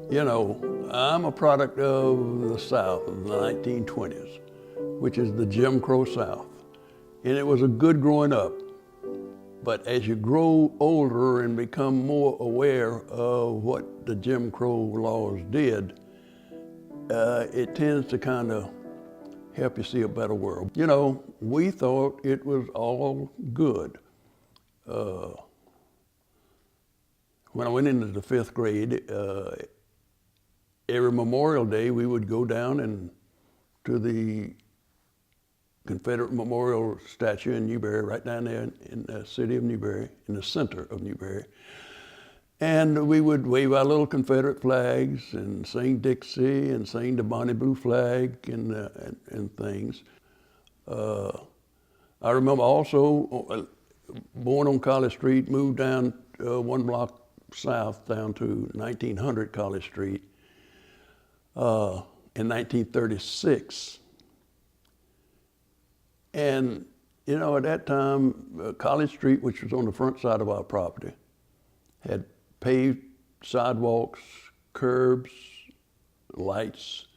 You know, I'm a product of the South of the 1920s, which is the Jim Crow South. And it was a good growing up. But as you grow older and become more aware of what the Jim Crow laws did, it tends to kind of help you see a better world. You know, we thought it was all good. When I went into the 5th grade, every Memorial Day we would go down and to the Confederate Memorial statue in Newberry, right down there in the city of Newberry, in the center of Newberry. And we would wave our little Confederate flags and sing Dixie and sing the Bonnie Blue Flag and things. I remember also, born on College Street, moved down 1 block south down to 1900 College Street in 1936. And, you know, at that time, College Street, which was on the front side of our property, had paved sidewalks, curbs, lights.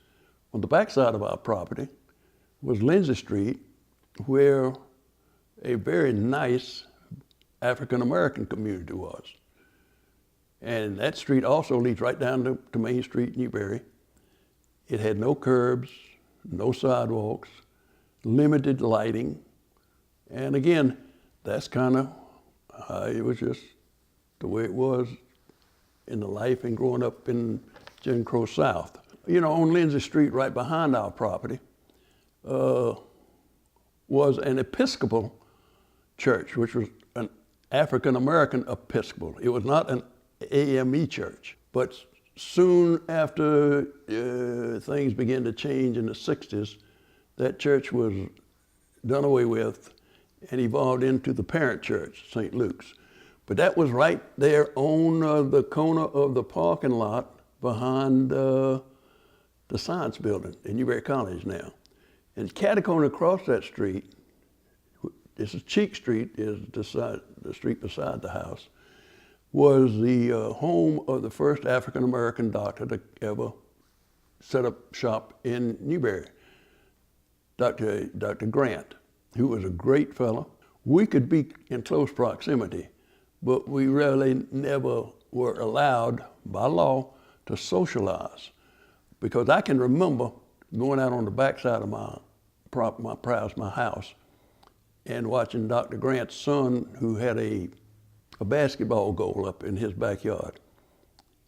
On the back side of our property was Lindsay Street, where a very nice African-American community was. And that street also leads right down to Main Street, Newberry. It had no curbs, no sidewalks, limited lighting. And again, that's kind of it was just the way it was in the life and growing up in Jim Crow South. You know, on Lindsay Street, right behind our property, was an Episcopal church, which was an African-American Episcopal. It was not an AME church. But soon after things began to change in the 60s, that church was done away with and evolved into the parent church, St. Luke's. But that was right there on the corner of the parking lot behind the science building in Newberry College now. And catty-corner across that street, this is Cheek Street, is the street beside the house, was the home of the first African-American doctor to ever set up shop in Newberry. Dr. Grant, who was a great fellow. We could be in close proximity, but we really never were allowed by law to socialize. Because I can remember going out on the backside of my house and watching Dr. Grant's son, who had a basketball goal up in his backyard,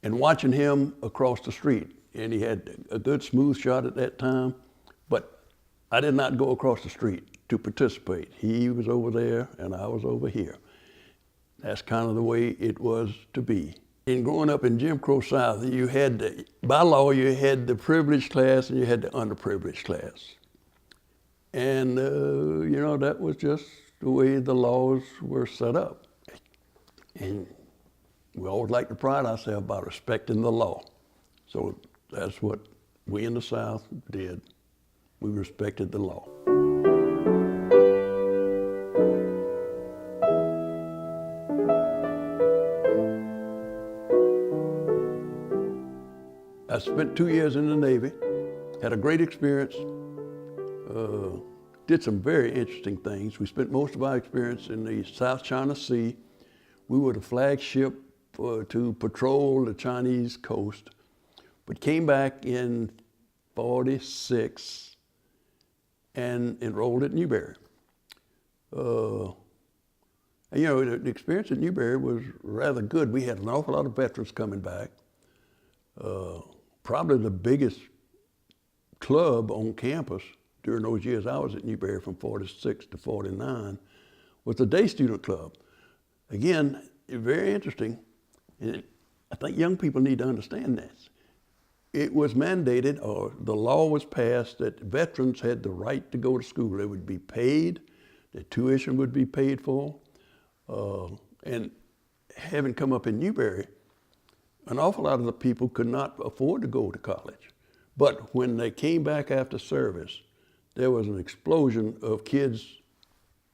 and watching him across the street. And he had a good smooth shot at that time, but I did not go across the street to participate. He was over there and I was over here. That's kind of the way it was to be. In growing up in Jim Crow South, you had, by law, you had the privileged class and you had the underprivileged class. And, you know, that was just the way the laws were set up. And we always like to pride ourselves by respecting the law. So that's what we in the South did. We respected the law. I spent 2 years in the Navy, had a great experience, did some very interesting things. We spent most of our experience in the South China Sea. We were the flagship to patrol the Chinese coast, but came back in '46 and enrolled at Newberry. And, you know, the experience at Newberry was rather good. We had an awful lot of veterans coming back. Probably the biggest club on campus during those years I was at Newberry from '46 to '49 was the Day Student Club. Again, very interesting, and I think young people need to understand this. It was mandated, or the law was passed, that veterans had the right to go to school. They would be paid, their tuition would be paid for, and having come up in Newberry, an awful lot of the people could not afford to go to college. But when they came back after service, there was an explosion of kids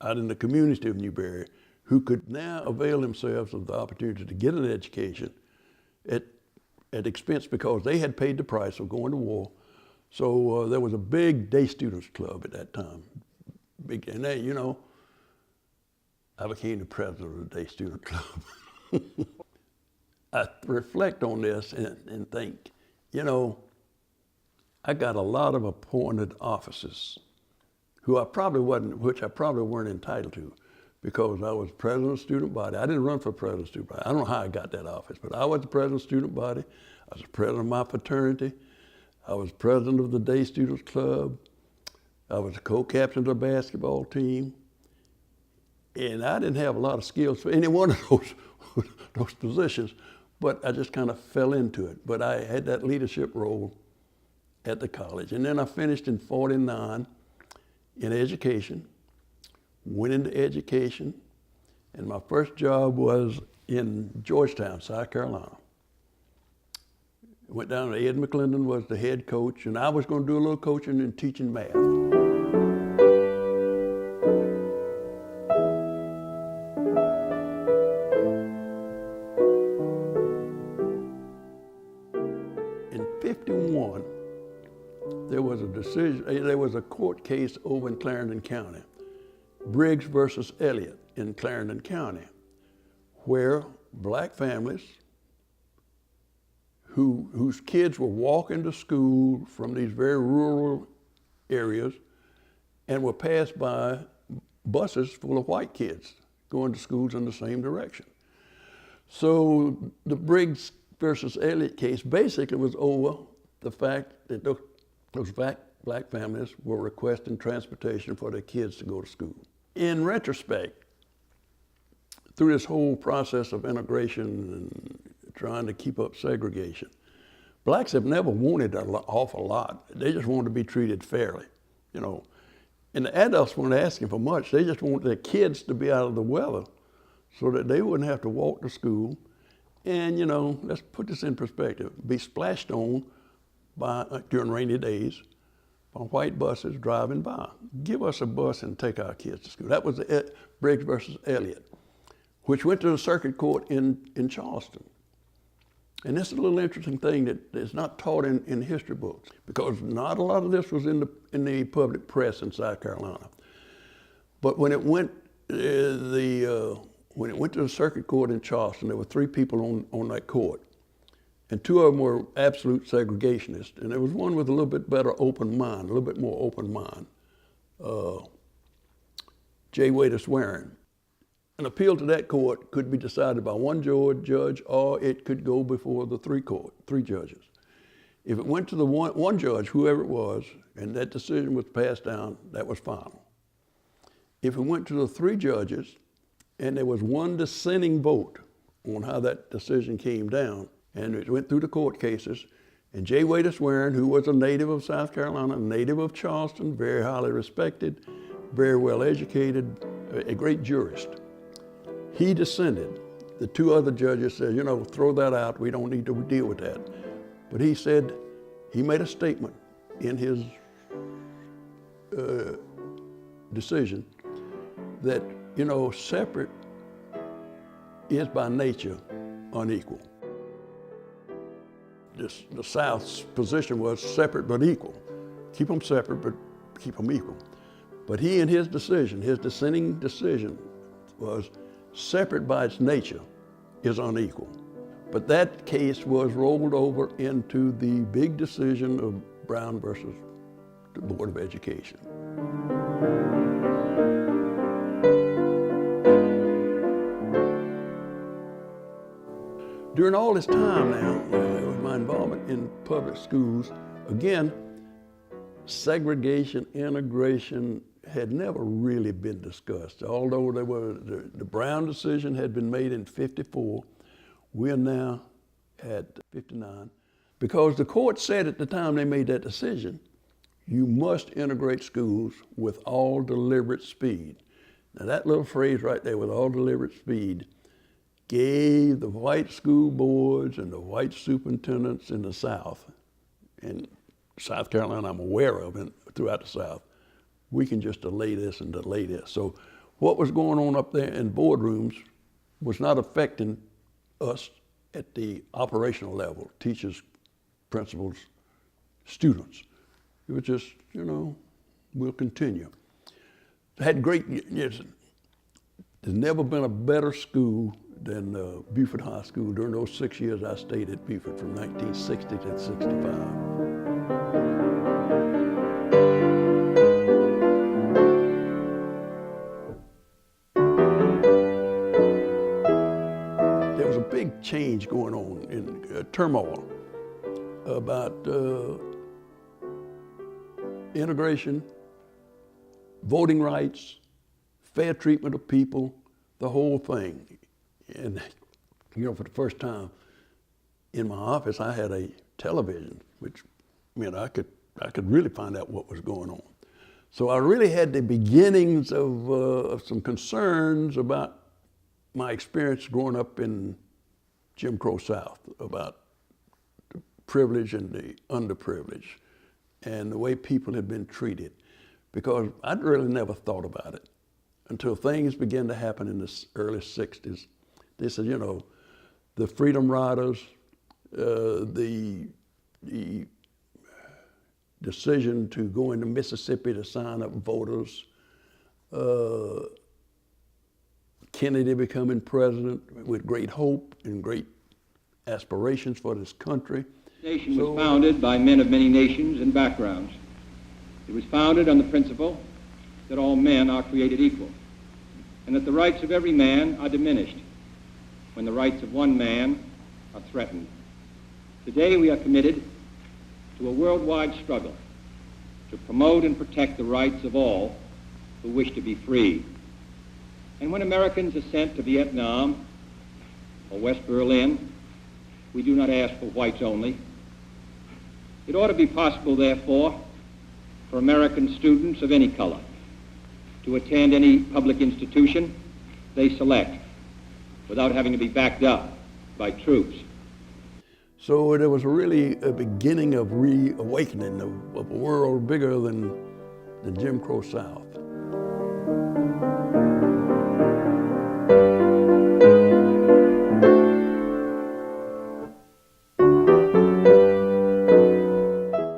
out in the community of Newberry who could now avail themselves of the opportunity to get an education at at expense because they had paid the price of going to war. So there was a big day students club at that time. Big, and they, you know, I became the president of the day student club. I reflect on this and think, you know, I got a lot of appointed officers which I probably weren't entitled to, because I was president of the student body. I didn't run for president of the student body. I don't know how I got that office, but I was the president of the student body. I was the president of my fraternity. I was president of the day students club. I was the co-captain of the basketball team. And I didn't have a lot of skills for any one of those positions, but I just kind of fell into it. But I had that leadership role at the college. And then I finished in '49 in education, went into education, and my first job was in Georgetown, South Carolina. Went down to Ed McClendon was the head coach, and I was going to do a little coaching and teaching math. In '51, there was a decision, there was a court case over in Clarendon County, Briggs versus Elliott in Clarendon County, where black families whose kids were walking to school from these very rural areas and were passed by buses full of white kids going to schools in the same direction. So the Briggs versus Elliott case basically was over the fact that those black families were requesting transportation for their kids to go to school. In retrospect, through this whole process of integration and trying to keep up segregation, blacks have never wanted an awful lot. They just wanted to be treated fairly, you know. And the adults weren't asking for much. They just wanted their kids to be out of the weather so that they wouldn't have to walk to school and, you know, let's put this in perspective, be splashed on during rainy days by white buses driving by. Give us a bus and take our kids to school. That was the Briggs versus Elliott, which went to the circuit court in Charleston. And this is a little interesting thing that is not taught in history books, because not a lot of this was in the public press in South Carolina. But when it went to the circuit court in Charleston, there were 3 people on that court. And 2 of them were absolute segregationists. And there was one with a little bit better open mind, a little bit more open mind, J. Waiter Swearing. An appeal to that court could be decided by one judge, or it could go before the 3 judges. If it went to the one judge, whoever it was, and that decision was passed down, that was final. If it went to the 3 judges, and there was one dissenting vote on how that decision came down, and it went through the court cases, and J. Waiter Swearing, who was a native of South Carolina, a native of Charleston, very highly respected, very well educated, a great jurist, he dissented. The 2 other judges said, you know, throw that out, we don't need to deal with that. But he said, he made a statement in his decision that, you know, separate is by nature unequal. The South's position was separate but equal. Keep them separate, but keep them equal. But he, in his decision, his dissenting decision was separate by its nature is unequal. But that case was rolled over into the big decision of Brown versus the Board of Education. During all this time now, with my involvement in public schools, again, segregation, integration had never really been discussed. Although the Brown decision had been made in '54, we're now at '59. Because the court said at the time they made that decision, you must integrate schools with all deliberate speed. Now that little phrase right there, with all deliberate speed, gave the white school boards and the white superintendents in the South, and South Carolina I'm aware of, and throughout the South, we can just delay this and delay this. So what was going on up there in boardrooms was not affecting us at the operational level, teachers, principals, students. It was just, you know, we'll continue. Had great, yes, there's never been a better school than Beaufort High School during those 6 years I stayed at Beaufort from 1960 to 65. Big change going on in turmoil about integration, voting rights, fair treatment of people, the whole thing. And, you know, for the first time in my office, I had a television, which meant I could really find out what was going on. So I really had the beginnings of some concerns about my experience growing up in Jim Crow South, about the privilege and the underprivileged and the way people had been treated, because I'd really never thought about it until things began to happen in the early 60s. They said, you know, the Freedom Riders, the decision to go into Mississippi to sign up voters, Kennedy becoming president with great hope and great aspirations for this country. The nation was founded by men of many nations and backgrounds. It was founded on the principle that all men are created equal, and that the rights of every man are diminished when the rights of one man are threatened. Today we are committed to a worldwide struggle to promote and protect the rights of all who wish to be free. And when Americans are sent to Vietnam or West Berlin, we do not ask for whites only. It ought to be possible, therefore, for American students of any color to attend any public institution they select without having to be backed up by troops. So there was really a beginning of reawakening of a world bigger than the Jim Crow South.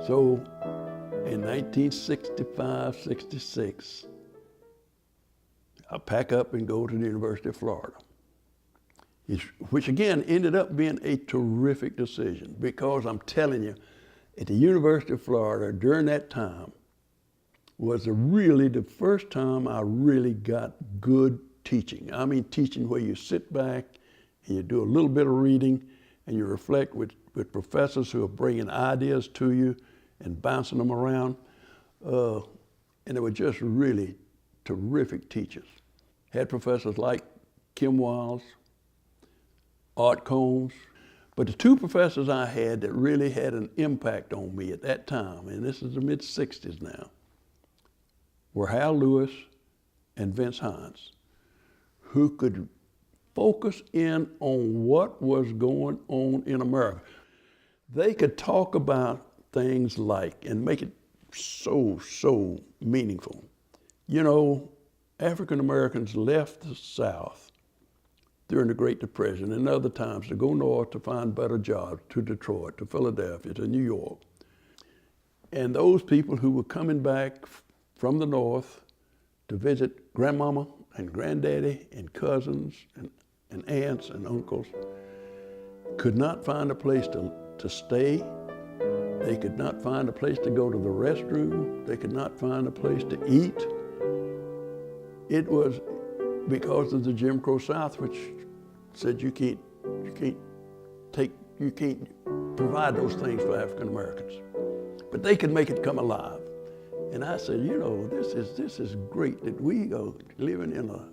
So in 1965, 66, I pack up and go to the University of Florida, which again ended up being a terrific decision, because I'm telling you, at the University of Florida during that time was really the first time I really got good teaching. I mean teaching where you sit back and you do a little bit of reading and you reflect with professors who are bringing ideas to you and bouncing them around. And they were just really terrific teachers. Had professors like Kim Wiles, Art Combs, but the two professors I had that really had an impact on me at that time, and this is the mid-60s now, were Hal Lewis and Vince Hines, who could focus in on what was going on in America. They could talk about things like, and make it so meaningful. You know, African Americans left the South during the Great Depression and other times to go north to find better jobs, to Detroit, to Philadelphia, to New York. And those people who were coming back from the north to visit grandmama and granddaddy and cousins and aunts and uncles could not find a place to stay. They could not find a place to go to the restroom. They could not find a place to eat. It was because of the Jim Crow South, which said you can't provide those things for African Americans. But they could make it come alive. And I said, you know, this is great that we are living in a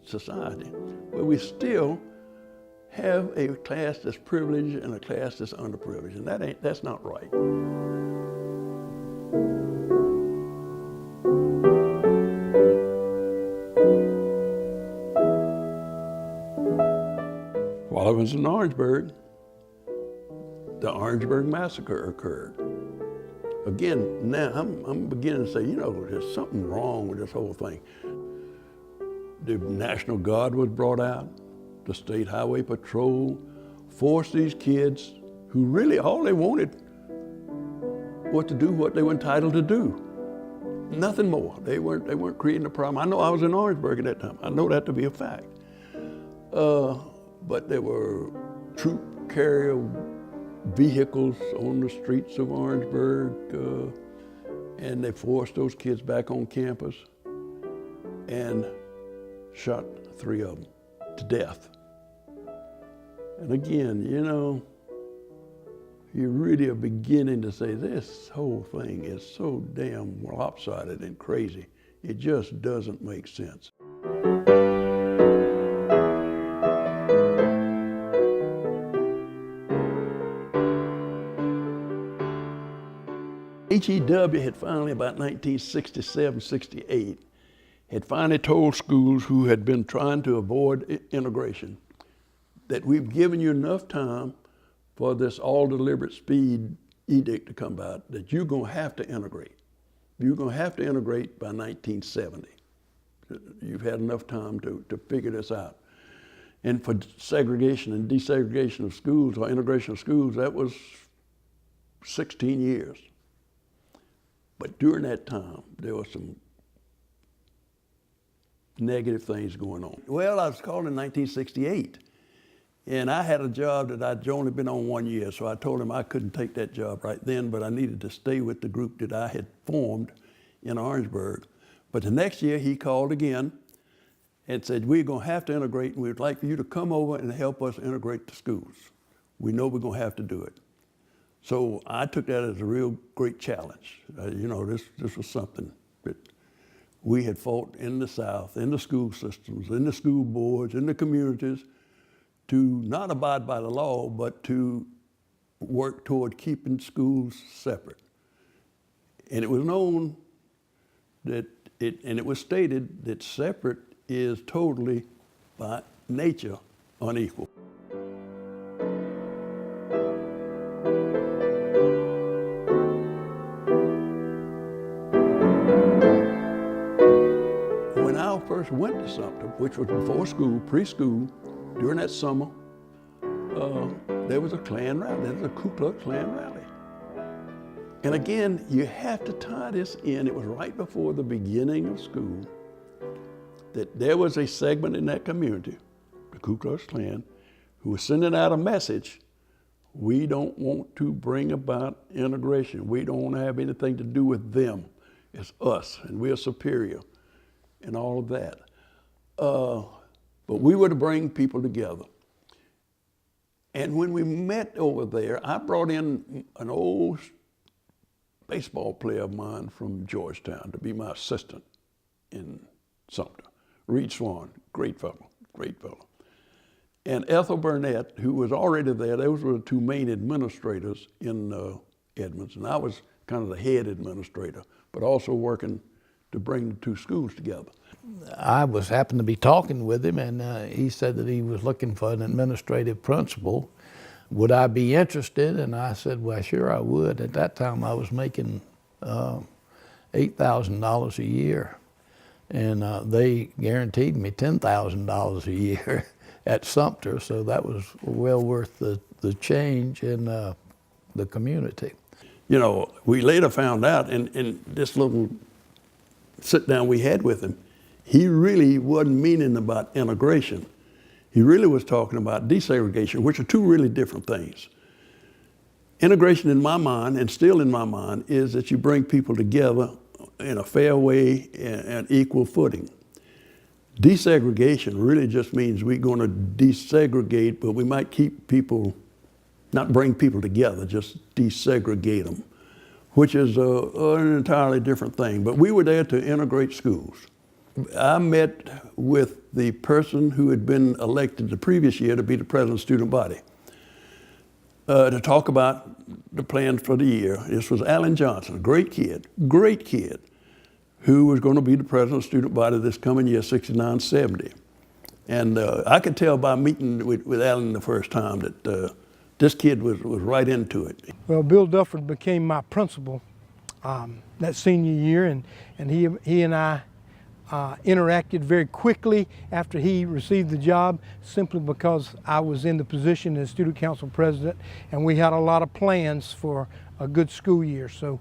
society where we still have a class that's privileged and a class that's underprivileged, and that's not right. While I was in Orangeburg, the Orangeburg Massacre occurred. Again, now I'm beginning to say, you know, there's something wrong with this whole thing. The National Guard was brought out, the State Highway Patrol, forced these kids who really all they wanted was to do what they were entitled to do. Nothing more. They weren't creating a problem. I know I was in Orangeburg at that time. I know that to be a fact. But there were troop carrier vehicles on the streets of Orangeburg, and they forced those kids back on campus and shot 3 of them to death. And again, you know, you really are beginning to say this whole thing is so damn lopsided and crazy. It just doesn't make sense. HEW had finally, about 1967, 68, had finally told schools who had been trying to avoid integration that we've given you enough time for this all deliberate speed edict to come out that you're gonna have to integrate. You're gonna have to integrate by 1970. You've had enough time to figure this out. And for segregation and desegregation of schools or integration of schools, that was 16 years. But during that time, there were some negative things going on. Well, I was called in 1968, and I had a job that I'd only been on 1 year, so I told him I couldn't take that job right then, but I needed to stay with the group that I had formed in Orangeburg. But the next year, he called again and said, we're gonna have to integrate, and we'd like for you to come over and help us integrate the schools. We know we're gonna have to do it. So I took that as a real great challenge. You know, this was something that we had fought in the South, in the school systems, in the school boards, in the communities, to not abide by the law, but to work toward keeping schools separate. And it was known that it was stated that separate is totally, by nature, unequal. When I first went to Sumter, which was before school, preschool, during that summer, there was a Klan rally. There was a Ku Klux Klan rally. And again, you have to tie this in. It was right before the beginning of school that there was a segment in that community, the Ku Klux Klan, who was sending out a message: we don't want to bring about integration. We don't want to have anything to do with them. It's us, and we're superior, and all of that. But we were to bring people together. And when we met over there, I brought in an old baseball player of mine from Georgetown to be my assistant in Sumter. Reed Swan, great fellow, great fellow. And Ethel Burnett, who was already there. Those were the two main administrators in Edmonds, and I was kind of the head administrator, but also working to bring the two schools together. I happened to be talking with him, and he said that he was looking for an administrative principal. Would I be interested? And I said, well, sure I would. At that time, I was making $8,000 a year, and they guaranteed me $10,000 a year at Sumter, so that was well worth the change in the community. You know, we later found out in this little sit down we had with him, he really wasn't meaning about integration. He really was talking about desegregation, which are two really different things. Integration in my mind, and still in my mind, is that you bring people together in a fair way and equal footing. Desegregation really just means we're going to desegregate, but we might keep people, not bring people together, just desegregate them, which is an entirely different thing. But we were there to integrate schools. I met with the person who had been elected the previous year to be the president of the student body to talk about the plans for the year. This was Alan Johnson, a great kid, who was going to be the president of the student body this coming year, 69-70. And I could tell by meeting with Alan the first time that this kid was right into it. Well, Bill Dufford became my principal that senior year, and he and I interacted very quickly after he received the job, simply because I was in the position as student council president, and we had a lot of plans for a good school year. So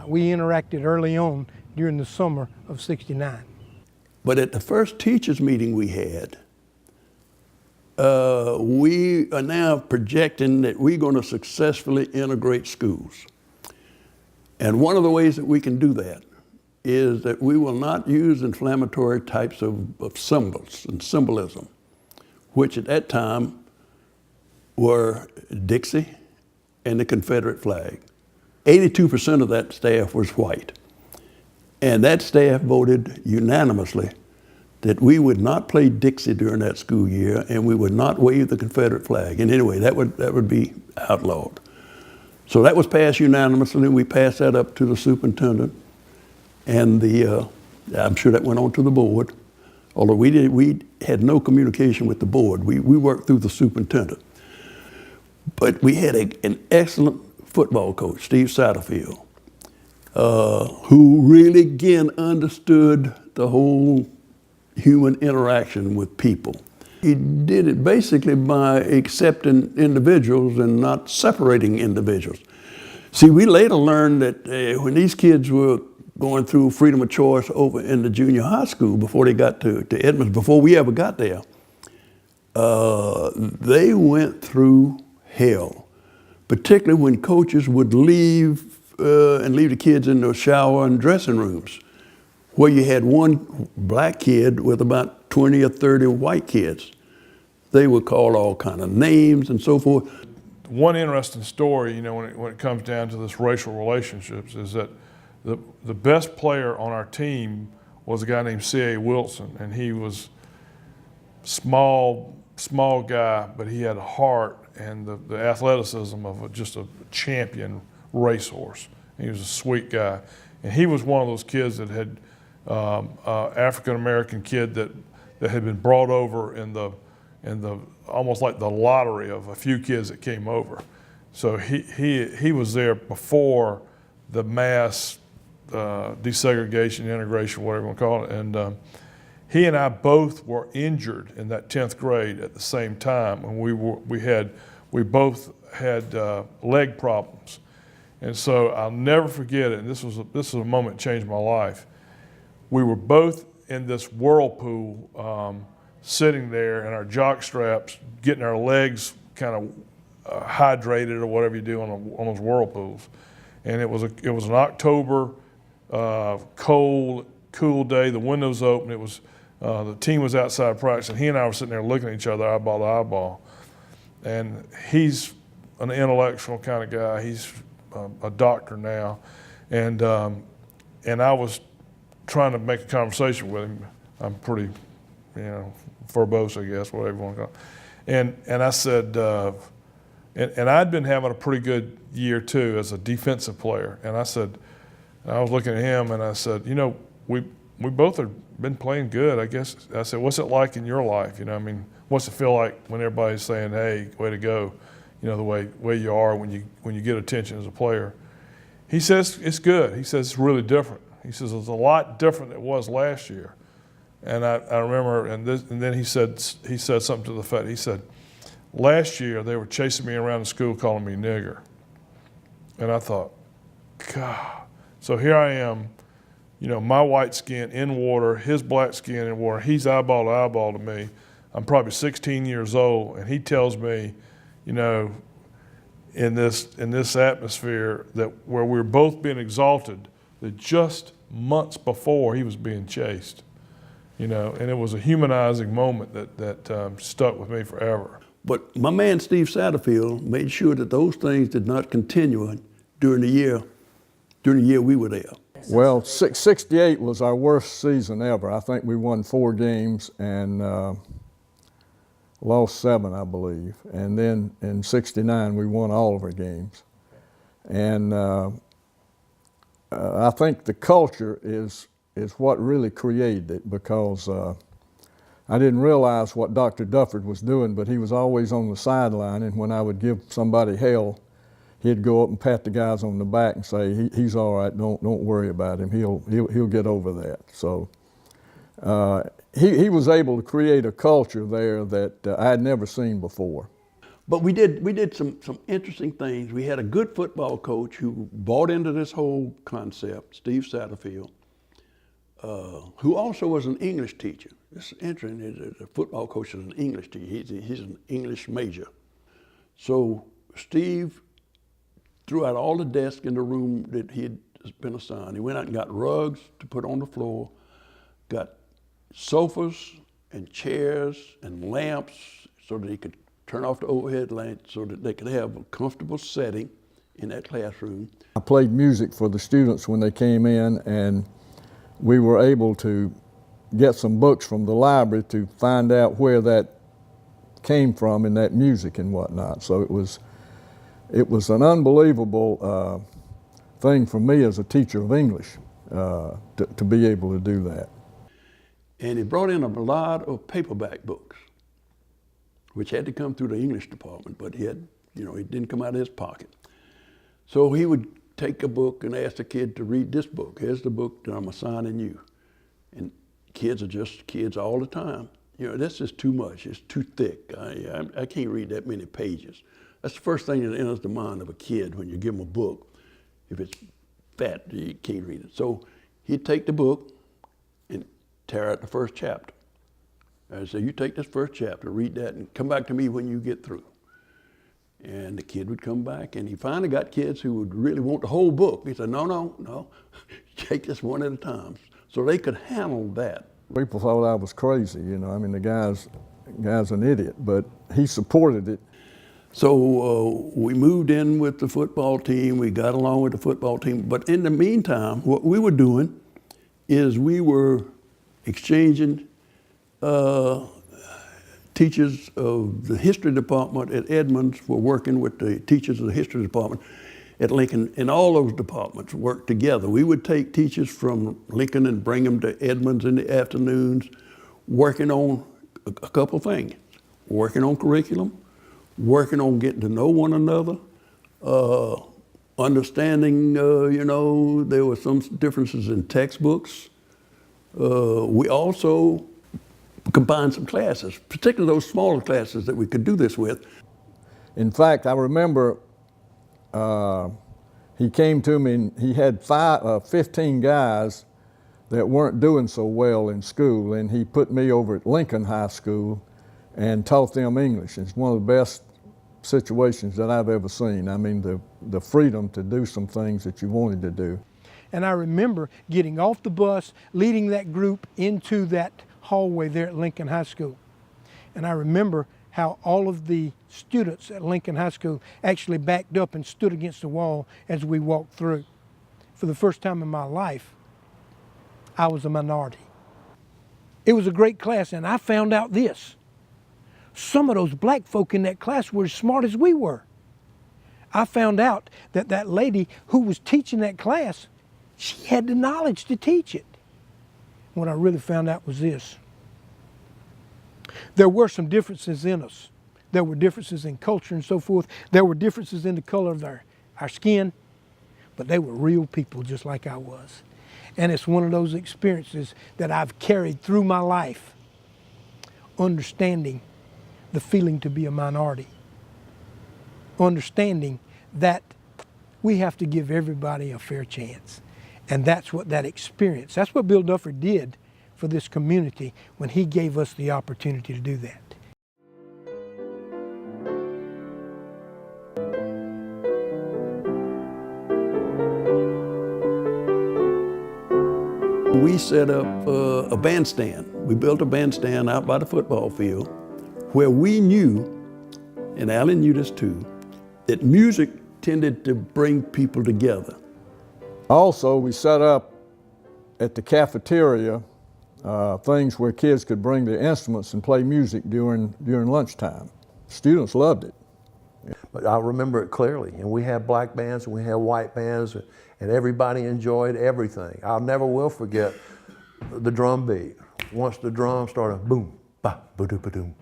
we interacted early on during the summer of '69. But at the first teachers meeting we had, we are now projecting that we're going to successfully integrate schools. And one of the ways that we can do that is that we will not use inflammatory types of symbols and symbolism, which at that time were Dixie and the Confederate flag. 82% of that staff was white. And that staff voted unanimously that we would not play Dixie during that school year, and we would not wave the Confederate flag. And anyway, that would be outlawed. So that was passed unanimously, and we passed that up to the superintendent. And I'm sure that went on to the board, although we had no communication with the board. We worked through the superintendent. But we had an excellent football coach, Steve Satterfield, who really, again, understood the whole human interaction with people. He did it basically by accepting individuals and not separating individuals. See, we later learned that when these kids were going through freedom of choice over in the junior high school before they got to Edmonds, before we ever got there, they went through hell, particularly when coaches would leave and leave the kids in the shower and dressing rooms, where you had one black kid with about 20 or 30 white kids. They would call all kind of names and so forth. One interesting story, you know, when it comes down to this racial relationships, is that the best player on our team was a guy named C.A. Wilson, and he was small guy, but he had a heart and the athleticism of just a champion racehorse. He was a sweet guy, and he was one of those kids that had African American kid that had been brought over in the almost like the lottery of a few kids that came over. So he was there before the mass desegregation, integration, whatever you want to call it, and he and I both were injured in that 10th grade at the same time, and we both had leg problems. And so I'll never forget it, and this was a moment that changed my life. We were both in this whirlpool, sitting there in our jock straps, getting our legs kind of hydrated or whatever you do on those whirlpools. And it was an October cold, cool day. The windows open. It was the team was outside practice, and he and I were sitting there looking at each other eyeball to eyeball. And he's an intellectual kind of guy. He's a doctor now, and I was trying to make a conversation with him. I'm pretty, verbose, I guess, whatever you want to call it. And I said, and I'd been having a pretty good year too as a defensive player. And I said, I was looking at him and I said, we both have been playing good, I guess. I said, what's it like in your life? What's it feel like when everybody's saying, hey, way to go, the way you are when you get attention as a player? He says, it's good. He says, it's really different. He says, it's a lot different than it was last year. And I remember, and then he said something to the effect, he said, last year they were chasing me around the school calling me nigger. And I thought, God. So here I am, my white skin in water, his black skin in water. He's eyeball to eyeball to me. I'm probably 16 years old, and he tells me, in this atmosphere that where we're both being exalted, that just months before he was being chased, and it was a humanizing moment that stuck with me forever. But my man Steve Satterfield made sure that those things did not continue during the year we were there. Well, 68 was our worst season ever. I think we won 4 games and lost 7, I believe. And then in 69, we won all of our games. And I think the culture is what really created it, because I didn't realize what Dr. Dufford was doing, but he was always on the sideline, and when I would give somebody hell, he'd go up and pat the guys on the back and say, he's all right, don't worry about him, he'll get over that. So he was able to create a culture there that I had never seen before. But we did some interesting things. We had a good football coach who bought into this whole concept, Steve Satterfield, who also was an English teacher. It's interesting, the football coach is an English teacher. He's an English major. So Steve threw out all the desks in the room that he had been assigned. He went out and got rugs to put on the floor, got sofas and chairs and lamps so that he could turn off the overhead lamps so that they could have a comfortable setting in that classroom. I played music for the students when they came in, and we were able to get some books from the library to find out where that came from in that music and whatnot. So it was an unbelievable thing for me as a teacher of English to be able to do that. And he brought in a lot of paperback books, which had to come through the English department, but he had, it didn't come out of his pocket. So he would take a book and ask the kid to read this book. Here's the book that I'm assigning you. And kids are just kids all the time. This is too much, it's too thick. I can't read that many pages. That's the first thing that enters the mind of a kid when you give them a book. If it's fat, you can't read it. So he'd take the book and tear out the first chapter. I say, you take this first chapter, read that, and come back to me when you get through. And the kid would come back, and he finally got kids who would really want the whole book. He said, no, take this one at a time. So they could handle that. People thought I was crazy, the guy's an idiot, but he supported it. So we moved in with the football team, we got along with the football team, but in the meantime, what we were doing is we were exchanging teachers of the history department at Edmonds were working with the teachers of the history department at Lincoln, and all those departments worked together. We would take teachers from Lincoln and bring them to Edmonds in the afternoons, working on a couple things, working on curriculum, working on getting to know one another, understanding, there were some differences in textbooks. We also combined some classes, particularly those smaller classes that we could do this with. In fact, I remember he came to me and he had 15 guys that weren't doing so well in school, and he put me over at Lincoln High School and taught them English. It's one of the best situations that I've ever seen. The freedom to do some things that you wanted to do. And I remember getting off the bus, leading that group into that hallway there at Lincoln High School. And I remember how all of the students at Lincoln High School actually backed up and stood against the wall as we walked through. For the first time in my life, I was a minority. It was a great class, and I found out this. Some of those black folk in that class were as smart as we were. I found out that that lady who was teaching that class, she had the knowledge to teach it. What I really found out was this. There were some differences in us. There were differences in culture and so forth. There were differences in the color of our skin, but they were real people just like I was. And it's one of those experiences that I've carried through my life, understanding the feeling to be a minority, understanding that we have to give everybody a fair chance. And that's what that experience, that's what Bill Dufford did for this community when he gave us the opportunity to do that. We set up a bandstand. We built a bandstand out by the football field where we knew, and Alan knew this too, that music tended to bring people together. Also, we set up at the cafeteria things where kids could bring their instruments and play music during lunchtime. Students loved it. But I remember it clearly, and we had black bands and we had white bands, and everybody enjoyed everything. I never will forget the drum beat. Once the drum started, boom, ba, ba-doo-ba-doom,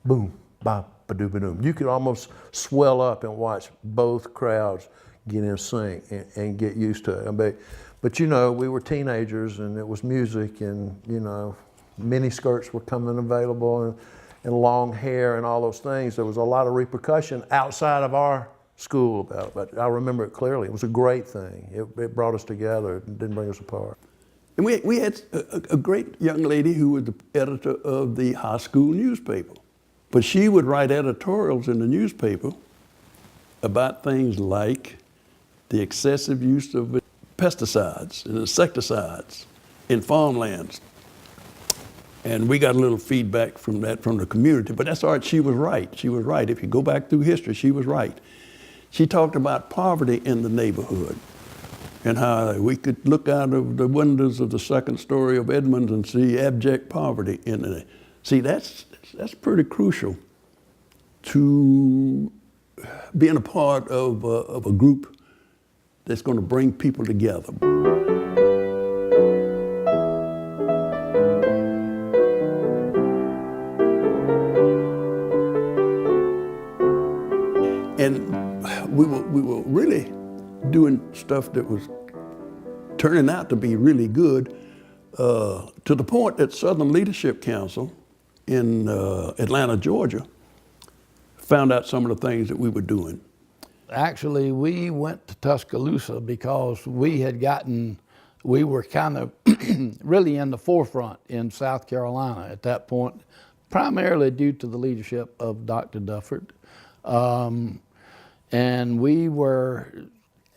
boom, ba, ba-doo-ba-doom. You could almost swell up and watch both crowds get in sync and get used to it. But you know, we were teenagers and it was music, and you know, mini skirts were coming available, and long hair and all those things. There was a lot of repercussion outside of our school about it, but I remember it clearly. It was a great thing. It brought us together. It didn't bring us apart. And we had a great young lady who was the editor of the high school newspaper. But she would write editorials in the newspaper about things like the excessive use of pesticides and insecticides in farmlands. And we got a little feedback from that from the community, but that's all right, she was right. She was right. If you go back through history, she was right. She talked about poverty in the neighborhood and how we could look out of the windows of the second story of Edmonds and see abject poverty in it. See, that's pretty crucial to being a part of a group that's going to bring people together. And we were really doing stuff that was turning out to be really good, to the point that Southern Leadership Council in Atlanta, Georgia, found out some of the things that we were doing. Actually, we went to Tuscaloosa because we were kind of really in the forefront in South Carolina at that point, primarily due to the leadership of Dr. Dufford. And we were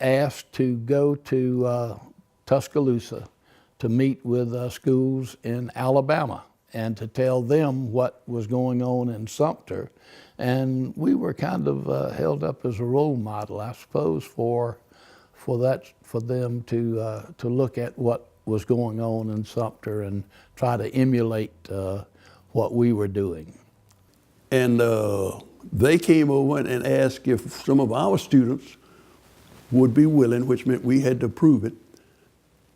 asked to go to Tuscaloosa to meet with schools in Alabama and to tell them what was going on in Sumter. And we were kind of held up as a role model, I suppose, for them to look at what was going on in Sumter and try to emulate what we were doing. And they came over and asked if some of our students would be willing, which meant we had to prove it,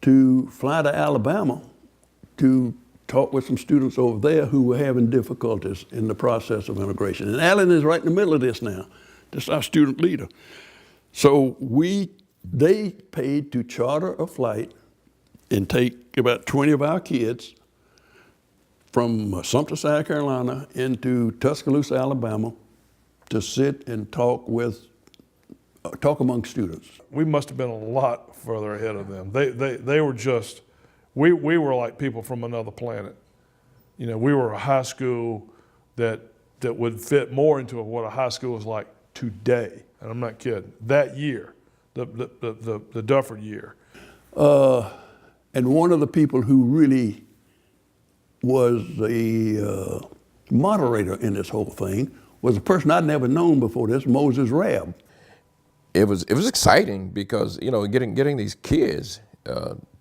to fly to Alabama to talk with some students over there who were having difficulties in the process of integration. And Alan is right in the middle of this now. This is our student leader. So they paid to charter a flight and take about 20 of our kids from Sumter, South Carolina into Tuscaloosa, Alabama to sit and talk among students. We must have been a lot further ahead of them. They were just, we were like people from another planet. You know, we were a high school that would fit more into what a high school is like today. And I'm not kidding. That year, the Dufford year. And one of the people who really was the moderator in this whole thing was a person I'd never known before this, Moses Rabb. It was exciting because, you know, getting these kids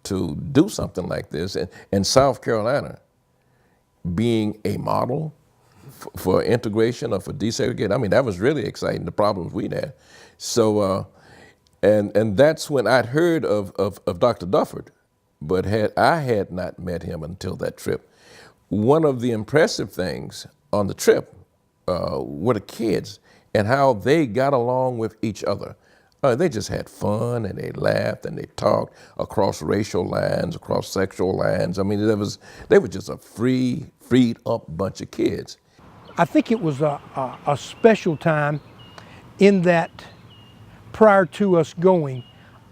to do something like this in South Carolina, being a model for integration or for desegregation. I mean, that was really exciting, the problems we'd had. So, and that's when I'd heard of Dr. Dufford, but I had not met him until that trip. One of the impressive things on the trip were the kids and how they got along with each other. They just had fun and they laughed and they talked across racial lines, across sexual lines. I mean, they were just a freed up bunch of kids. I think it was a special time in that prior to us going,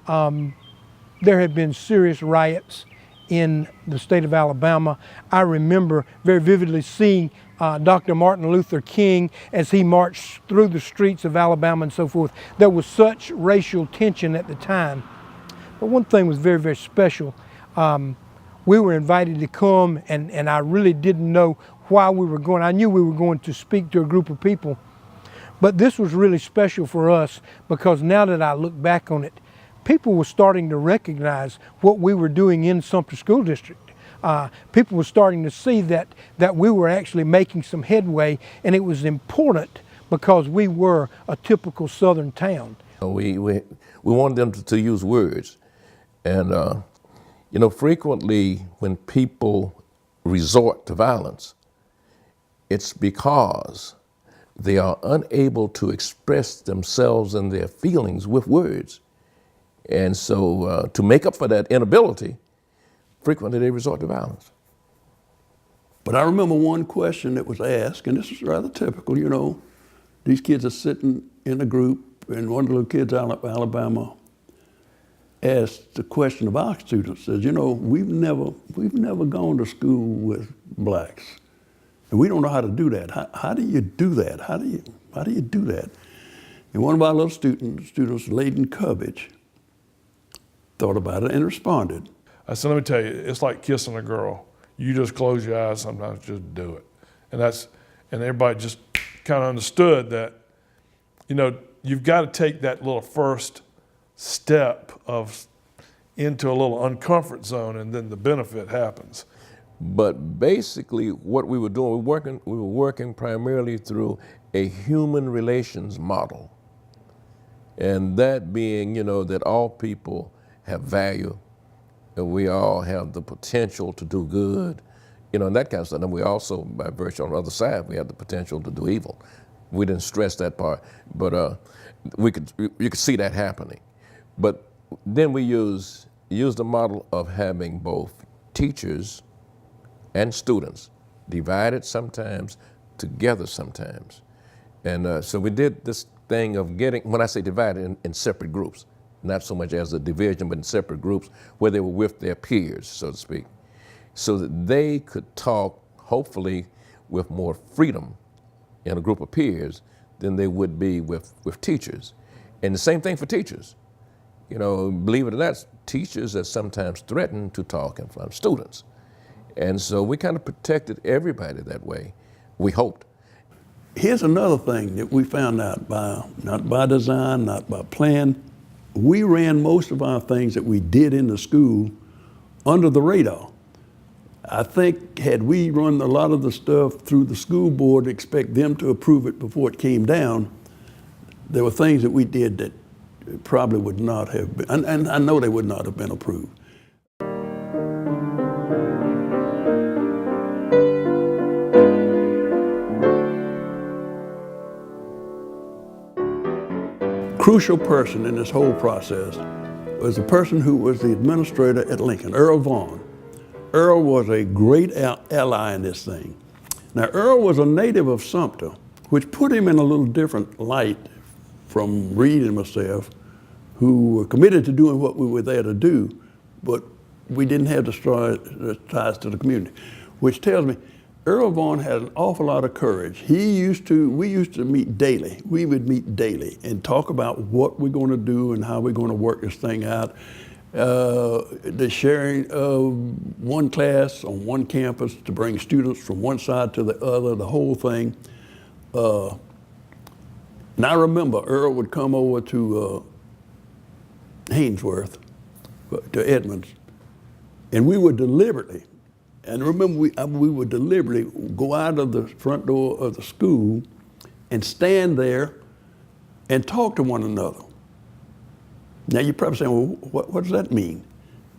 there had been serious riots in the state of Alabama. I remember very vividly seeing Dr. Martin Luther King as he marched through the streets of Alabama and so forth. There was such racial tension at the time. But one thing was very, very special. We were invited to come, and I really didn't know why we were going. I knew we were going to speak to a group of people. But this was really special for us because now that I look back on it, people were starting to recognize what we were doing in Sumter School District. People were starting to see that we were actually making some headway, and it was important because we were a typical Southern town. We wanted them to use words. And, you know, frequently when people resort to violence, it's because they are unable to express themselves and their feelings with words. And so to make up for that inability, frequently they resort to violence. But I remember one question that was asked, and this is rather typical, you know. These kids are sitting in a group, and one of the little kids out of Alabama asked the question of our students, says, you know, we've never gone to school with blacks, and we don't know how to do that. How do you do that? How do you do that? And one of our little students, Layden Cubbage, thought about it and responded. I said, let me tell you, it's like kissing a girl. You just close your eyes, sometimes just do it. And everybody just kind of understood that, you know, you've got to take that little first step into a little uncomfort zone, and then the benefit happens. But basically what we were doing, we were working primarily through a human relations model. And that being, you know, that all people have value, and we all have the potential to do good, you know, and that kind of stuff. And we also, by virtue on the other side, we have the potential to do evil. We didn't stress that part, but you could see that happening. But then we use the model of having both teachers and students divided sometimes, together sometimes. And so we did this thing of getting, when I say divided, in separate groups, not so much as a division, but in separate groups where they were with their peers, so to speak, so that they could talk, hopefully, with more freedom in a group of peers than they would be with teachers. And the same thing for teachers. You know, believe it or not, teachers are sometimes threatened to talk in front of students. And so we kind of protected everybody that way, we hoped. Here's another thing that we found out not by design, not by plan. We ran most of our things that we did in the school under the radar. I think had we run a lot of the stuff through the school board, expect them to approve it before it came down, there were things that we did that probably would not have been, and I know they would not have been approved. Crucial person in this whole process was the person who was the administrator at Lincoln, Earl Von. Earl was a great ally in this thing. Now, Earl was a native of Sumter, which put him in a little different light from Reed and myself, who were committed to doing what we were there to do, but we didn't have the ties to the community, which tells me Earl Von had an awful lot of courage. We used to meet daily. We would meet daily and talk about what we're going to do and how we're going to work this thing out. The sharing of one class on one campus to bring students from one side to the other, the whole thing. And I remember Earl would come over to Haynesworth, to Edmonds, and we would deliberately, and remember we would deliberately go out of the front door of the school and stand there and talk to one another. Now you're probably saying, well, what does that mean?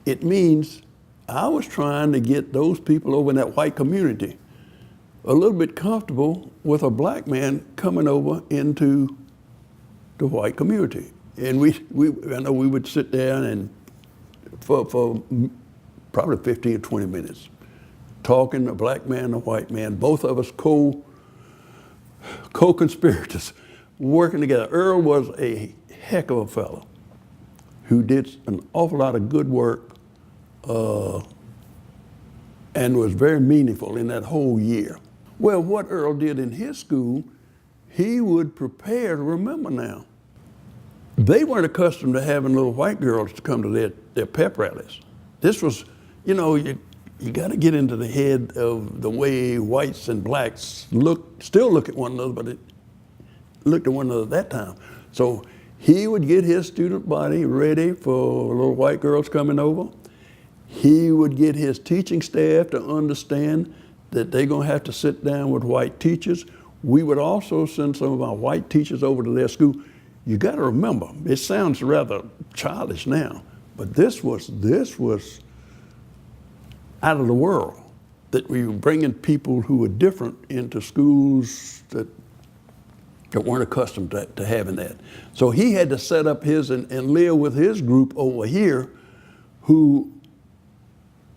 It means I was trying to get those people over in that white community a little bit comfortable with a black man coming over into the white community. And I know we would sit down and for probably 15 or 20 minutes, talking, a black man, a white man, both of us co-conspirators, working together. Earl was a heck of a fellow who did an awful lot of good work and was very meaningful in that whole year. Well, what Earl did in his school, he would prepare, remember now, they weren't accustomed to having little white girls to come to their pep rallies. This was, you know, you got to get into the head of the way whites and blacks still look at one another, but it looked at one another at that time. So he would get his student body ready for little white girls coming over. He would get his teaching staff to understand that they're going to have to sit down with white teachers. We would also send some of our white teachers over to their school. You got to remember, it sounds rather childish now, but this was out of the world, that we were bringing people who were different into schools that that weren't accustomed to having that. So he had to set up his and live with his group over here, who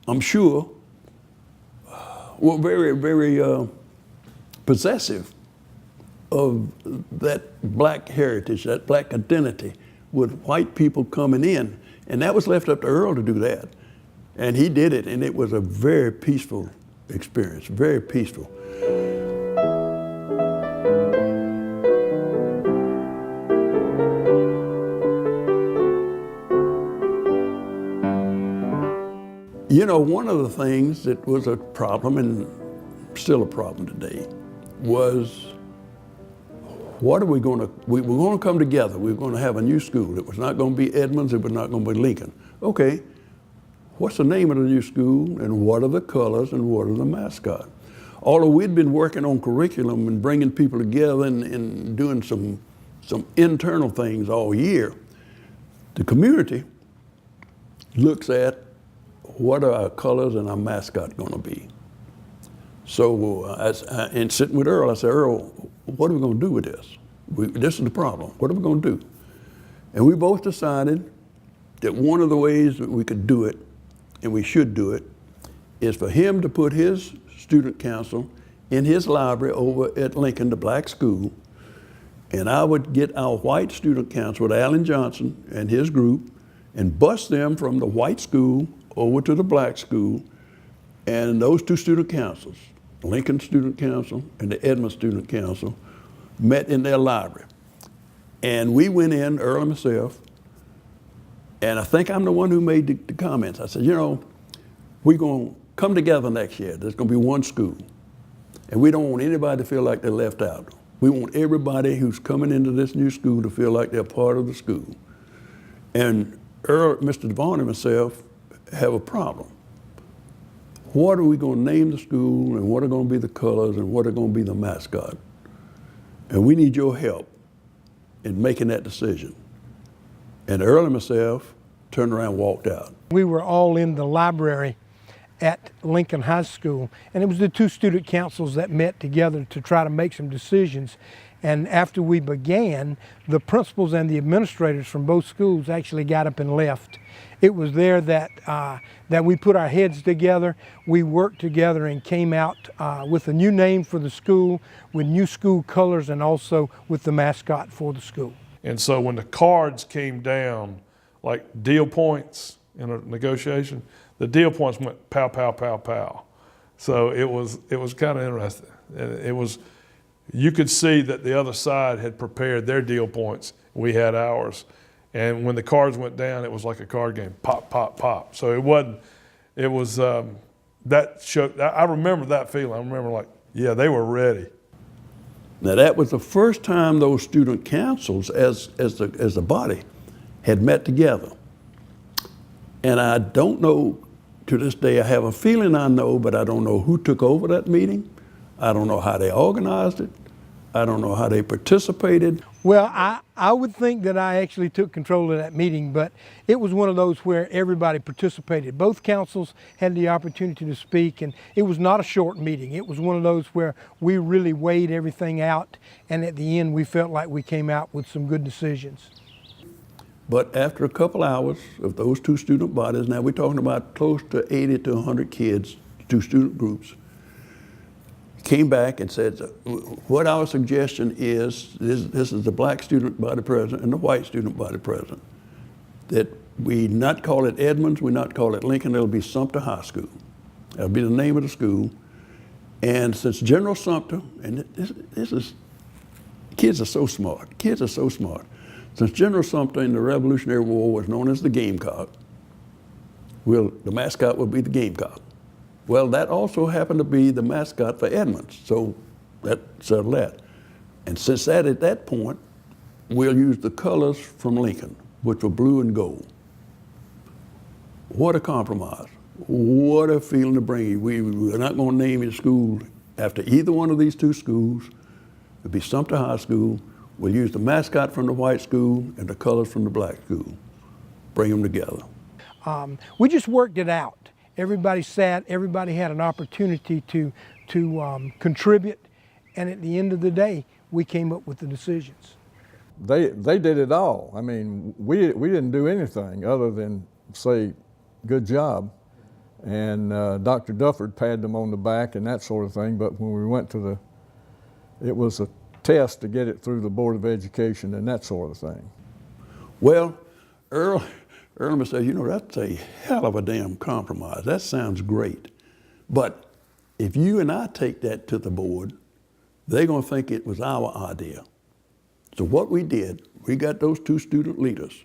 I'm sure were very, very possessive of that black heritage, that black identity, with white people coming in. And that was left up to Earl to do that. And he did it, and it was a very peaceful experience, very peaceful. You know, one of the things that was a problem, and still a problem today, was what are we going to, we were going to come together. We were going to have a new school. It was not going to be Edmonds, it was not going to be Lincoln. Okay, what's the name of the new school, and what are the colors, and what are the mascot? Although we'd been working on curriculum and bringing people together and doing some internal things all year, the community looks at what are our colors and our mascot going to be. So, and sitting with Earl, I said, Earl, what are we going to do with this? This is the problem. What are we going to do? And we both decided that one of the ways that we could do it, and we should do it, is for him to put his student council in his library over at Lincoln, the black school, and I would get our white student council with Alan Johnson and his group and bus them from the white school over to the black school, and those two student councils, Lincoln Student Council and the Edmonds Student Council, met in their library. And we went in, Earl and myself, and I think I'm the one who made the comments. I said, you know, we're going to come together next year. There's going to be one school. And we don't want anybody to feel like they're left out. We want everybody who's coming into this new school to feel like they're part of the school. And Earl, Mr. Vaughn and myself have a problem. What are we going to name the school, and what are going to be the colors, and what are going to be the mascot? And we need your help in making that decision. And Earl and myself turned around and walked out. We were all in the library at Lincoln High School, and it was the two student councils that met together to try to make some decisions. And after we began, the principals and the administrators from both schools actually got up and left. It was there that we put our heads together, we worked together and came out with a new name for the school, with new school colors, and also with the mascot for the school. And so when the cards came down, like deal points in a negotiation, the deal points went pow, pow, pow, pow. So it was kind of interesting. It was, you could see that the other side had prepared their deal points. We had ours. And when the cards went down, it was like a card game, pop, pop, pop. So it was, that showed, I remember that feeling. I remember like, yeah, they were ready. Now that was the first time those student councils as a body had met together. And I don't know, to this day, I have a feeling I know, but I don't know who took over that meeting. I don't know how they organized it. I don't know how they participated. Well, I would think that I actually took control of that meeting, but it was one of those where everybody participated. Both councils had the opportunity to speak, and it was not a short meeting. It was one of those where we really weighed everything out, and at the end we felt like we came out with some good decisions. But after a couple hours of those two student bodies, now we're talking about close to 80 to 100 kids, two student groups, came back and said, what our suggestion is, this is the black student body president and the white student body president, that we not call it Edmonds, we not call it Lincoln, it'll be Sumter High School. That'll be the name of the school. And since General Sumter, and this is, kids are so smart, Since General Sumter in the Revolutionary War was known as the Gamecock, the mascot would be the Gamecock. Well, that also happened to be the mascot for Edmonds, so that settled that. And since that, at that point, we'll use the colors from Lincoln, which were blue and gold. What a compromise. What a feeling to bring you. We're not going to name your school after either one of these two schools. It'll be Sumter High School. We'll use the mascot from the white school and the colors from the black school. Bring them together. We just worked it out. Everybody sat, everybody had an opportunity to contribute, and at the end of the day, we came up with the decisions. They did it all. I mean, we didn't do anything other than say, good job. And Dr. Dufford patted them on the back and that sort of thing. But when we went to it was a test to get it through the Board of Education and that sort of thing. Well, Earl must say, you know, that's a hell of a damn compromise. That sounds great. But if you and I take that to the board, they're going to think it was our idea. So what we did, we got those two student leaders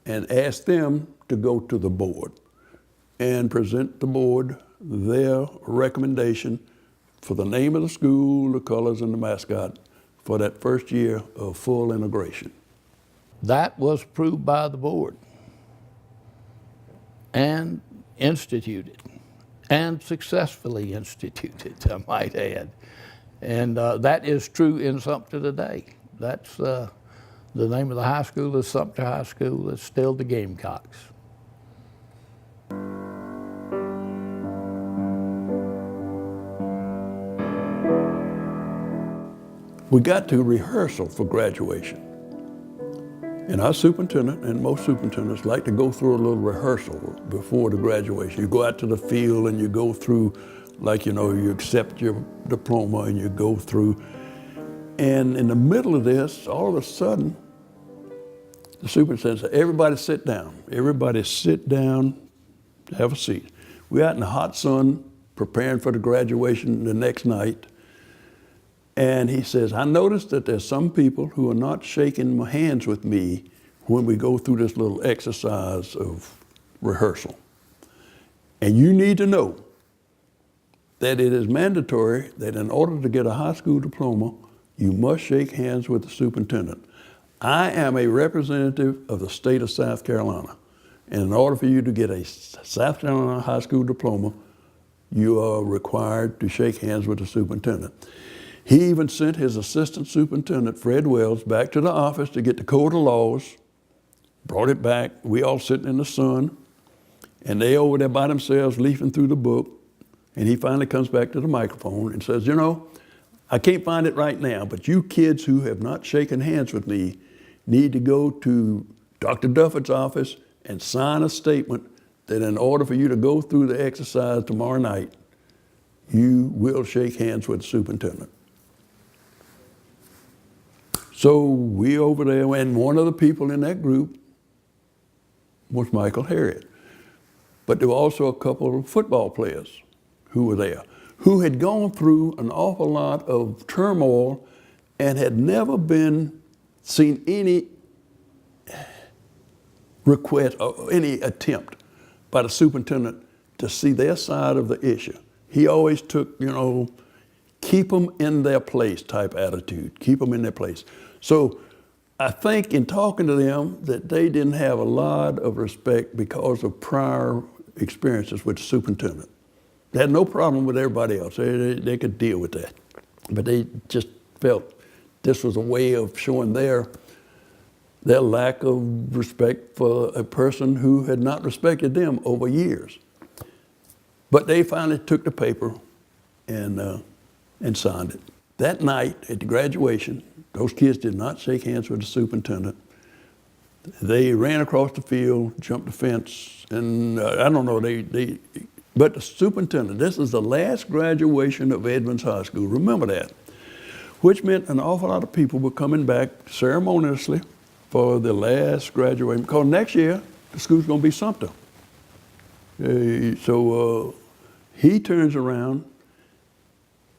and asked them to go to the board and present the board their recommendation for the name of the school, the colors, and the mascot for that first year of full integration. That was approved by the board and instituted, and successfully instituted, I might add. And that is true in Sumter today. That's the name of the high school is Sumter High School. It's still the Gamecocks. We got to rehearsal for graduation. And our superintendent and most superintendents like to go through a little rehearsal before the graduation. You go out to the field and you go through, like, you know, you accept your diploma and you go through. And in the middle of this, all of a sudden, the superintendent said, everybody sit down. Everybody sit down, have a seat. We're out in the hot sun preparing for the graduation the next night. And he says, I noticed that there's some people who are not shaking hands with me when we go through this little exercise of rehearsal. And you need to know that it is mandatory that in order to get a high school diploma, you must shake hands with the superintendent. I am a representative of the state of South Carolina. And in order for you to get a South Carolina high school diploma, you are required to shake hands with the superintendent. He even sent his assistant superintendent, Fred Wells, back to the office to get the Code of Laws, brought it back. We all sitting in the sun, and they over there by themselves leafing through the book. And he finally comes back to the microphone and says, you know, I can't find it right now, but you kids who have not shaken hands with me need to go to Dr. Dufford's office and sign a statement that in order for you to go through the exercise tomorrow night, you will shake hands with the superintendent. So we over there, and one of the people in that group was Michael Harriet. But there were also a couple of football players who were there, who had gone through an awful lot of turmoil and had never seen any request or any attempt by the superintendent to see their side of the issue. He always took, you know, keep them in their place type attitude, keep them in their place. So I think in talking to them that they didn't have a lot of respect because of prior experiences with the superintendent. They had no problem with everybody else. They could deal with that. But they just felt this was a way of showing their lack of respect for a person who had not respected them over years. But they finally took the paper and signed it. That night at the graduation, those kids did not shake hands with the superintendent. They ran across the field, jumped the fence, and I don't know, but the superintendent, this is the last graduation of Edmonds High School, remember that, which meant an awful lot of people were coming back ceremoniously for the last graduation, because next year, the school's gonna be Sumter. So he turns around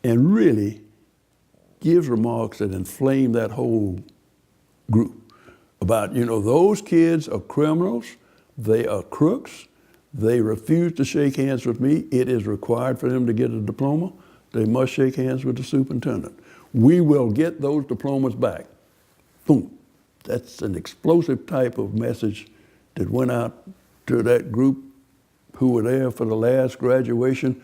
and really gives remarks that inflame that whole group about, you know, those kids are criminals, they are crooks, they refuse to shake hands with me. It is required for them to get a diploma. They must shake hands with the superintendent. We will get those diplomas back. Boom. That's an explosive type of message that went out to that group who were there for the last graduation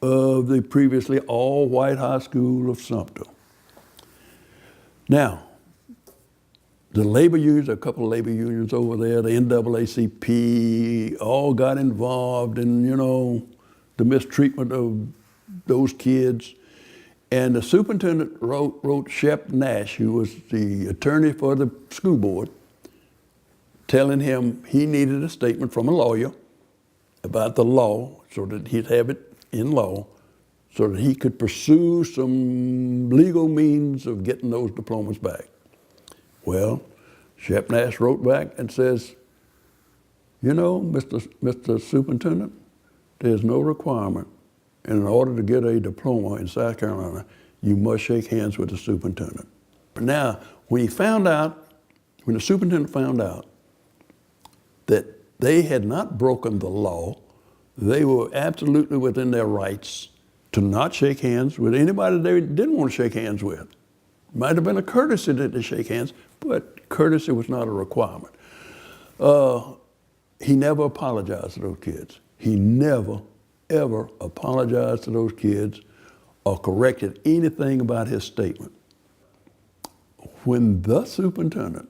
of the previously all-white high school of Sumter. Now, the labor unions, a couple of labor unions over there, the NAACP, all got involved in, you know, the mistreatment of those kids. And the superintendent wrote Shep Nash, who was the attorney for the school board, telling him he needed a statement from a lawyer about the law so that he'd have it in law so that he could pursue some legal means of getting those diplomas back. Well, Shep Nash wrote back and says, you know, Mr. Superintendent, there's no requirement. And in order to get a diploma in South Carolina, you must shake hands with the superintendent. Now, when the superintendent found out that they had not broken the law, they were absolutely within their rights to not shake hands with anybody they didn't want to shake hands with. Might have been a courtesy that they shake hands, but courtesy was not a requirement. He never apologized to those kids. He never, ever apologized to those kids or corrected anything about his statement. When the superintendent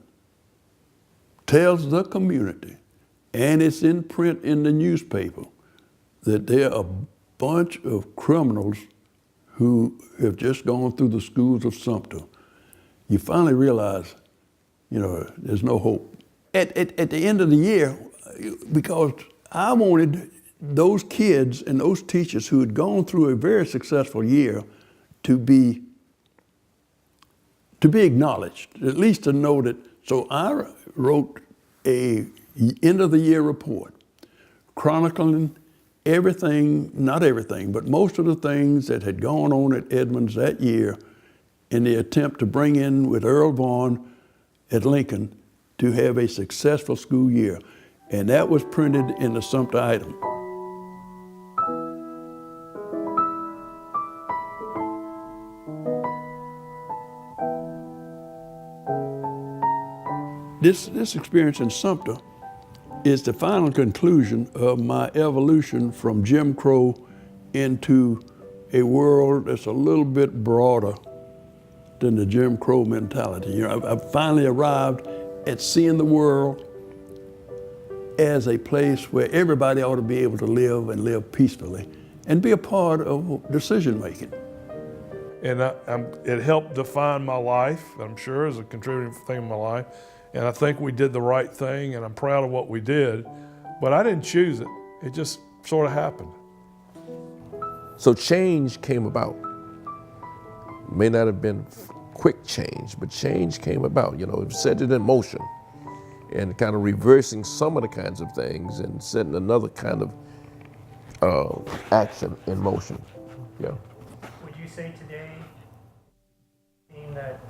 tells the community, and it's in print in the newspaper, that there are a bunch of criminals who have just gone through the schools of Sumter, you finally realize, you know, there's no hope. At the end of the year, because I wanted those kids and those teachers who had gone through a very successful year to be acknowledged, at least to know that. So I wrote a end of the year report chronicling everything, not everything, but most of the things that had gone on at Edmonds that year in the attempt to bring in with Earl Von at Lincoln to have a successful school year. And that was printed in the Sumter Item. This experience in Sumter is the final conclusion of my evolution from Jim Crow into a world that's a little bit broader than the Jim Crow mentality. You know, I've finally arrived at seeing the world as a place where everybody ought to be able to live and live peacefully and be a part of decision making. And it helped define my life, I'm sure, as a contributing thing in my life. And I think we did the right thing, and I'm proud of what we did. But I didn't choose it. It just sort of happened. So change came about. May not have been quick change, but change came about. You know, it set it in motion and kind of reversing some of the kinds of things and setting another kind of action in motion. Yeah. Would you say today, being that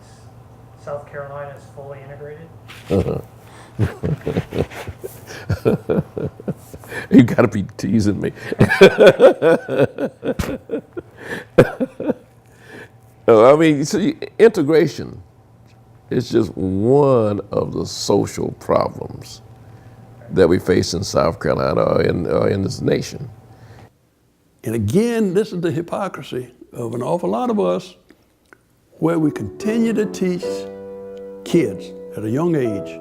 South Carolina is fully integrated? You gotta be teasing me. I mean, see, integration is just one of the social problems that we face in South Carolina or in this nation. And again, this is the hypocrisy of an awful lot of us, where we continue to teach kids at a young age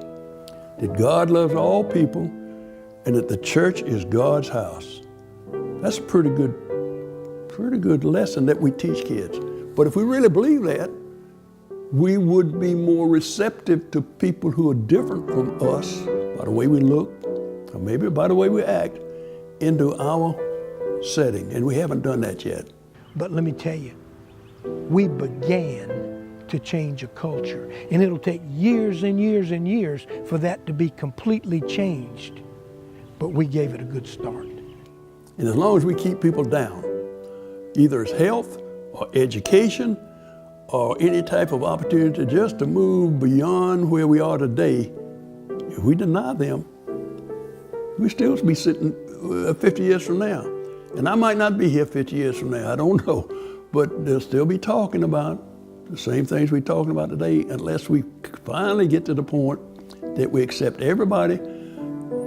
that God loves all people and that the church is God's house. That's a pretty good lesson that we teach kids. But if we really believe that, we would be more receptive to people who are different from us by the way we look, or maybe by the way we act, into our setting. And we haven't done that yet. But let me tell you, we began to change a culture, and it'll take years and years and years for that to be completely changed. But we gave it a good start. And as long as we keep people down, either it's health or education or any type of opportunity just to move beyond where we are today, if we deny them, we still be sitting 50 years from now. And I might not be here 50 years from now, I don't know. But they'll still be talking about the same things we're talking about today unless we finally get to the point that we accept everybody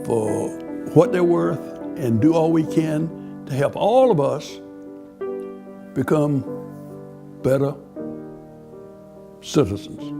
for what they're worth and do all we can to help all of us become better citizens.